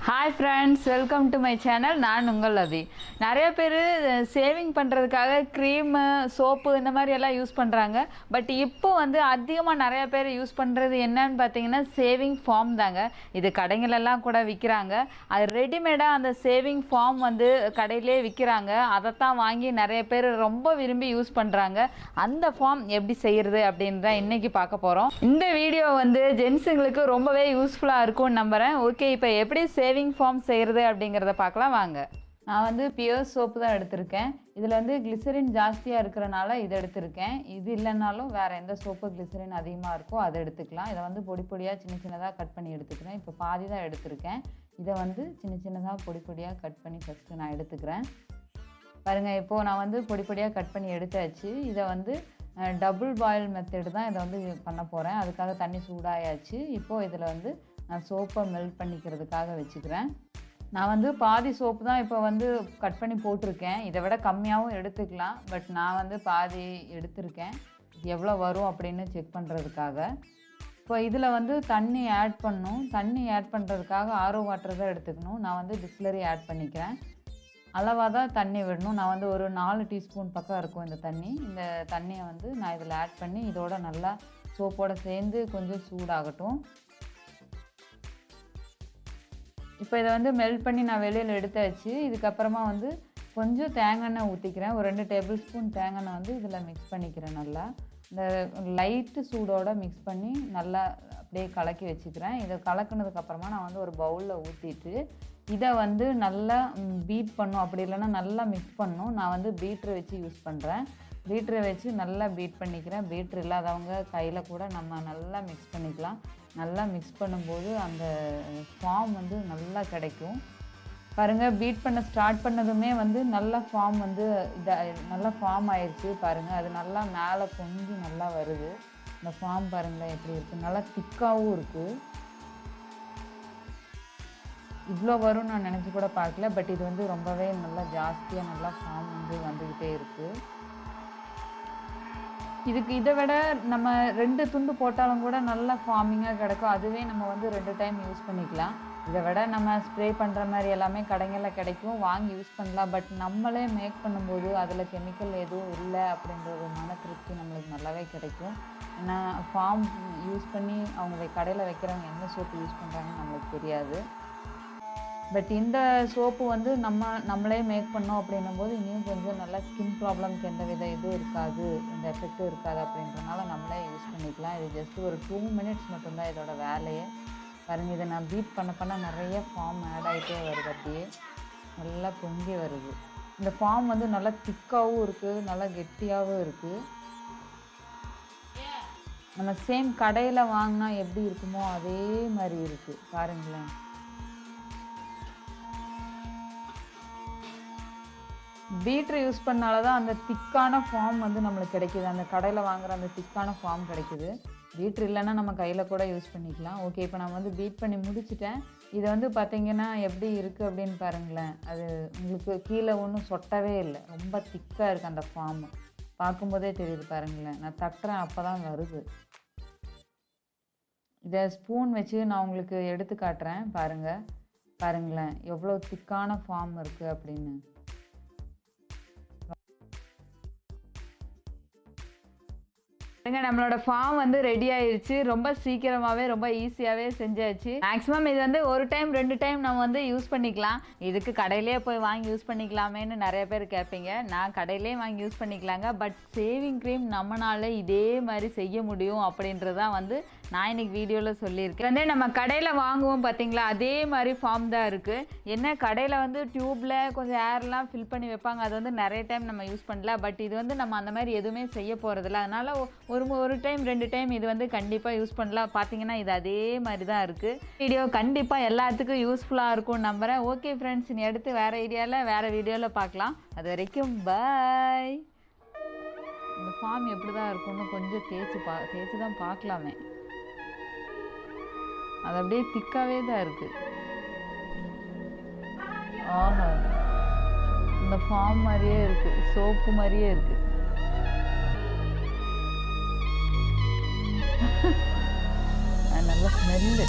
Hi friends, welcome to my channel. நான் உங்கள் அபி. நிறைய பேர் சேவிங் பண்ணுறதுக்காக க்ரீமு, சோப்பு இந்த மாதிரி எல்லாம் யூஸ் பண்ணுறாங்க. பட் இப்போ அதிகமாக நிறைய பேர் யூஸ் பண்ணுறது என்னன்னு பார்த்தீங்கன்னா சேவிங் ஃபார்ம் தாங்க. இது கடைங்களெல்லாம் கூட விற்கிறாங்க. அது ரெடிமேடாக அந்த சேவிங் ஃபார்ம் கடையிலே விற்கிறாங்க. அதைத்தான் வாங்கி நிறைய பேர் ரொம்ப விரும்பி யூஸ் பண்ணுறாங்க. அந்த ஃபார்ம் எப்படி செய்கிறது அப்படின்னு தான் இன்றைக்கி பார்க்க போகிறோம். இந்த வீடியோ ஜென்ஸுங்களுக்கு ரொம்பவே யூஸ்ஃபுல்லாக இருக்கும்னு நம்புகிறேன். ஓகே, இப்போ எப்படி சேவிங் ஃபார்ம் செய்கிறது அப்படிங்கிறத பார்க்கலாம் வாங்க. நான் பியூர் சோப்பு தான் எடுத்திருக்கேன். இதில் கிளிசரின் ஜாஸ்தியாக இருக்கிறனால இதை எடுத்திருக்கேன். இது இல்லைனாலும் வேறு எந்த சோப்பு கிளிசரின் அதிகமாக இருக்கோ அதை எடுத்துக்கலாம். இதை பொடி பொடியாக சின்ன சின்னதாக கட் பண்ணி எடுத்துக்கிறேன். இப்போ பாதி தான் எடுத்திருக்கேன். இதை சின்ன சின்னதாக பொடி பொடியாக கட் பண்ணி ஃபஸ்ட்டு நான் எடுத்துக்கிறேன். பாருங்கள், இப்போது நான் பொடி பொடியாக கட் பண்ணி எடுத்தாச்சு. இதை டபுள் பாயில் மெத்தடு தான் இதை பண்ண போகிறேன். அதுக்காக தண்ணி சூடாயாச்சு. இப்போது இதில் நான் சோப்பை மெல்ட் பண்ணிக்கிறதுக்காக வச்சுக்கிறேன். நான் பாதி சோப்பு தான் இப்போ கட் பண்ணி போட்டிருக்கேன். இதை விட கம்மியாகவும் எடுத்துக்கலாம். பட் நான் பாதி எடுத்திருக்கேன். எவ்வளோ வரும் அப்படின்னு செக் பண்ணுறதுக்காக. இப்போ இதில் தண்ணி ஆட் பண்ணணும். தண்ணி ஆட் பண்ணுறதுக்காக ஆரோ வாட்டர் தான் எடுத்துக்கணும். நான் பிஸ்லரி ஆட் பண்ணிக்கிறேன். அளவாக தான் தண்ணி விடணும். நான் ஒரு 4 டீஸ்பூன் பக்கம் இருக்கும் இந்த தண்ணி. இந்த தண்ணியை நான் இதில் ஆட் பண்ணி இதோட நல்லா சோப்போடு சேர்ந்து கொஞ்சம் சூடாகட்டும். இப்போ இதை மெல்ட் பண்ணி நான் வெளியில் எடுத்தாச்சு. இதுக்கப்புறமா கொஞ்சம் தேங்காய் எண்ணெய் ஊற்றிக்கிறேன். ஒரு 2 டேபிள் ஸ்பூன் தேங்காய் எண்ணெய் இதில் மிக்ஸ் பண்ணிக்கிறேன். நல்லா இந்த லைட்டு சூடோடு மிக்ஸ் பண்ணி நல்லா அப்படியே கலக்கி வச்சுக்கிறேன். இதை கலக்குனதுக்கப்புறமா நான் ஒரு பவுலில் ஊற்றிட்டு இதை நல்லா பீட் பண்ணும். அப்படி இல்லைன்னா நல்லா மிக்ஸ் பண்ணணும். நான் பீட்ரு வச்சு யூஸ் பண்ணுறேன். பீட்ரை வச்சு நல்லா பீட் பண்ணிக்கிறேன். பீட்ரு இல்லாதவங்க கையில் கூட நம்ம நல்லா மிக்ஸ் பண்ணிக்கலாம். நல்லா மிக்ஸ் பண்ணும்போது அந்த ஃபார்ம் நல்லா கிடைக்கும். பாருங்கள், பீட் பண்ண ஸ்டார்ட் பண்ணதுமே நல்லா ஃபார்ம் நல்லா ஃபார்ம் ஆயிடுச்சு. பாருங்கள், அது நல்லா மேலே பொங்கி நல்லா வருது. இந்த ஃபார்ம் பாருங்களேன் எப்படி இருக்குது. நல்லா திக்காகவும் இருக்குது. இவ்வளோ வரும்னு நான் நினச்சி கூட பார்க்கல. பட் இது ரொம்பவே நல்லா ஜாஸ்தியாக நல்லா ஃபார்ம் வந்துக்கிட்டே இருக்குது. இதை விட நம்ம 2 துண்டு போட்டாலும் கூட நல்லா ஃபார்மிங்காக கிடைக்கும். அதுவே நம்ம 2 டைம் யூஸ் பண்ணிக்கலாம். இதை விட நம்ம ஸ்ப்ரே பண்ணுற மாதிரி எல்லாமே கடைகளில் கிடைக்கும், வாங்கி யூஸ் பண்ணலாம். பட் நம்மளே மேக் பண்ணும்போது அதில் கெமிக்கல் எதுவும் இல்லை அப்படின்ற ஒரு மன திருப்தி நம்மளுக்கு நல்லாவே கிடைக்கும். ஏன்னா ஃபார்ம் யூஸ் பண்ணி அவங்க கடையில் வைக்கிறவங்க என்ன சோப்பு யூஸ் பண்ணுறாங்கன்னு நம்மளுக்கு தெரியாது. பட் இந்த சோப்பு நம்மளே மேக் பண்ணோம் அப்படின்னும் போது இன்னும் கொஞ்சம் நல்லா ஸ்கின் ப்ராப்ளம்க்கு எந்த வித இதுவும் இருக்காது, இந்த எஃபெக்டும் இருக்காது. அப்படின்றனால நம்மளே யூஸ் பண்ணிக்கலாம். இது ஜஸ்ட் ஒரு 2 மினிட்ஸ் மட்டும்தான் இதோட வேலையே. பாருங்கள், இதை நான் பீட் பண்ண நிறைய ஃபார்ம் ஆட் ஆகிட்டே வருது. அப்படியே நல்லா பொங்கி வருது. இந்த ஃபார்ம் நல்லா திக்காகவும் இருக்குது, நல்லா கெட்டியாகவும் இருக்குது. நம்ம சேம் கடையில் வாங்கினா எப்படி இருக்குமோ அதே மாதிரி இருக்குது. பாருங்களேன், பீட்ரு யூஸ் பண்ணால தான் அந்த திக்கான ஃபார்ம் நம்மளுக்கு கிடைக்கிது. அந்த கடையில் வாங்குகிற அந்த திக்கான ஃபார்ம் கிடைக்கிது. பீட்ரு இல்லைன்னா நம்ம கையில் கூட யூஸ் பண்ணிக்கலாம். ஓகே, இப்போ நான் பீட் பண்ணி முடிச்சிட்டேன். இதை பார்த்திங்கன்னா எப்படி இருக்குது அப்படின்னு பாருங்களேன். அது உங்களுக்கு கீழே ஒன்றும் சொட்டவே இல்லை. ரொம்ப திக்காக இருக்குது அந்த ஃபார்ம். பார்க்கும்போதே தெரியுது பாருங்களேன். நான் தட்டுறேன், அப்போ தான் வருது. இதை ஸ்பூன் வச்சு நான் உங்களுக்கு எடுத்து காட்டுறேன். பாருங்களேன் எவ்வளோ திக்கான ஃபார்ம் இருக்குது அப்படின்னு. நம்மளோட ஃபார்ம் ரெடி ஆயிடுச்சு. ரொம்ப சீக்கிரமாகவே ரொம்ப ஈஸியாகவே செஞ்சாச்சு. மேக்ஸிமம் இது ஒரு டைம் 2 டைம் நம்ம யூஸ் பண்ணிக்கலாம். இதுக்கு கடையிலே போய் வாங்கி யூஸ் பண்ணிக்கலாமேன்னு நிறைய பேர் கேட்பீங்க. நான் கடையிலே வாங்கி யூஸ் பண்ணிக்கலாங்க. பட் சேவிங் க்ரீம் நம்மளால் இதே மாதிரி செய்ய முடியும் அப்படின்றதான் நான் இன்றைக்கி வீடியோவில் சொல்லியிருக்கேன். நம்ம கடையில் வாங்குவோம் பார்த்தீங்களா, அதே மாதிரி ஃபார்ம் தான் இருக்குது. என்ன கடையில் டியூப்பில் கொஞ்சம் ஏர்லாம் ஃபில் பண்ணி வைப்பாங்க. அது நிறைய டைம் நம்ம யூஸ் பண்ணல. பட் இது நம்ம அந்த மாதிரி எதுவுமே செய்ய போகிறதில்ல. அதனால் ஒரு டைம் 2 டைம் இது கண்டிப்பாக யூஸ் பண்ணலாம். பார்த்தீங்கன்னா இது அதே மாதிரி தான் இருக்குது. வீடியோ கண்டிப்பாக எல்லாத்துக்கும் யூஸ்ஃபுல்லாக இருக்கும்னு நம்புகிறேன். ஓகே ஃப்ரெண்ட்ஸ், இனி அடுத்து வேறு வீடியோவில் பார்க்கலாம். அது வரைக்கும் பாய். இந்த ஃபார்ம் எப்படி தான் இருக்கும்னு கொஞ்சம் தேய்ச்சி தான் பார்க்கலாமே. அது அப்படியே திக்காகவே தான் இருக்குது. ஆஹா, இந்த ஃபார்ம் மாதிரியே இருக்குது, சோப்பு மாதிரியே இருக்குது. நல்ல ஸ்மெல்லு.